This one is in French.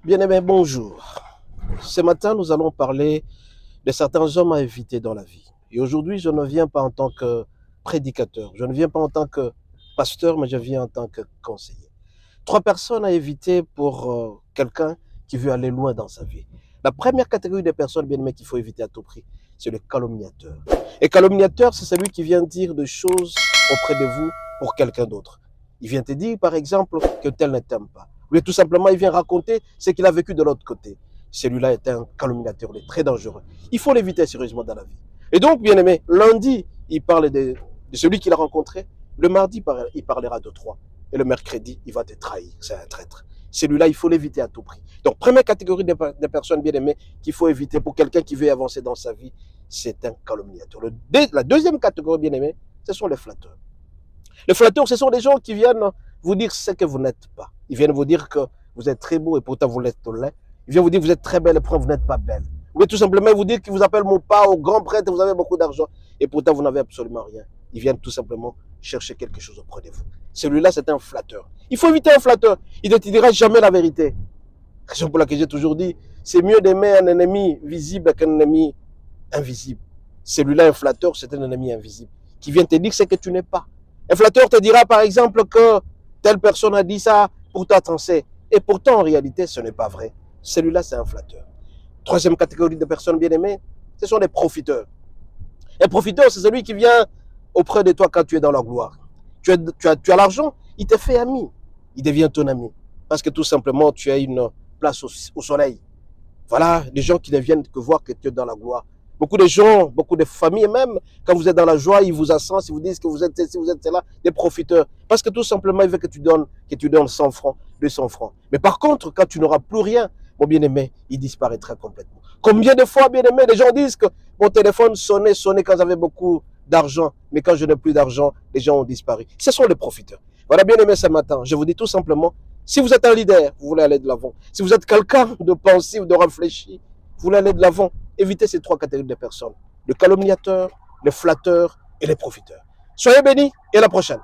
Bien-aimé, bonjour. Ce matin, nous allons parler de certains hommes à éviter dans la vie. Et aujourd'hui, je ne viens pas en tant que prédicateur, je ne viens pas en tant que pasteur, mais je viens en tant que conseiller. Trois personnes à éviter pour quelqu'un qui veut aller loin dans sa vie. La première catégorie de personnes, bien aimées, qu'il faut éviter à tout prix, c'est le calomniateur. Et calomniateur, c'est celui qui vient dire des choses auprès de vous pour quelqu'un d'autre. Il vient te dire, par exemple, que tel ne t'aime pas. Ou bien tout simplement, il vient raconter ce qu'il a vécu de l'autre côté. Celui-là est un calomniateur, il est très dangereux. Il faut l'éviter sérieusement dans la vie. Et donc, bien aimé, lundi, il parle de celui qu'il a rencontré. Le mardi, il parlera de trois. Et le mercredi, il va te trahir. C'est un traître. Celui-là, il faut l'éviter à tout prix. Donc, première catégorie de personnes bien aimées qu'il faut éviter pour quelqu'un qui veut avancer dans sa vie, c'est un calomniateur. La deuxième catégorie bien aimée, ce sont les flatteurs. Les flatteurs, ce sont des gens qui viennent vous dire ce que vous n'êtes pas. Ils viennent vous dire que vous êtes très beau et pourtant vous l'êtes laid. Ils viennent vous dire que vous êtes très belle et pourtant vous n'êtes pas belle. Ou bien tout simplement vous dire qu'ils vous appellent mon pas au grand prêtre, vous avez beaucoup d'argent et pourtant vous n'avez absolument rien. Ils viennent tout simplement chercher quelque chose auprès de vous. Celui-là, c'est un flatteur. Il faut éviter un flatteur. Il ne te dira jamais la vérité. Raison pour laquelle j'ai toujours dit, c'est mieux d'aimer un ennemi visible qu'un ennemi invisible. Celui-là, un flatteur, c'est un ennemi invisible qui vient te dire ce que tu n'es pas. Un flatteur te dira par exemple que telle personne a dit ça pour t'attencer. Et pourtant, en réalité, ce n'est pas vrai. Celui-là, c'est un flatteur. Troisième catégorie de personnes bien aimées, ce sont les profiteurs. Un profiteur, c'est celui qui vient auprès de toi quand tu es dans la gloire. Tu as l'argent, il te fait ami. Il devient ton ami. Parce que tout simplement, tu as une place au soleil. Voilà, des gens qui ne viennent que voir que tu es dans la gloire. Beaucoup de gens, beaucoup de familles même, quand vous êtes dans la joie, ils vous assentent, ils vous disent que vous êtes ici, vous êtes là, des profiteurs. Parce que tout simplement, ils veulent que tu donnes 100 francs, 200 francs. Mais par contre, quand tu n'auras plus rien, mon bien-aimé, il disparaîtra complètement. Combien de fois, bien-aimé, les gens disent que mon téléphone sonnait quand j'avais beaucoup d'argent, mais quand je n'ai plus d'argent, les gens ont disparu. Ce sont les profiteurs. Voilà, bien-aimé, ce matin, je vous dis tout simplement, si vous êtes un leader, vous voulez aller de l'avant. Si vous êtes quelqu'un de pensif, de réfléchi, vous voulez aller de l'avant, évitez ces trois catégories de personnes. Le calomniateur, le flatteur et les profiteurs. Soyez bénis et à la prochaine.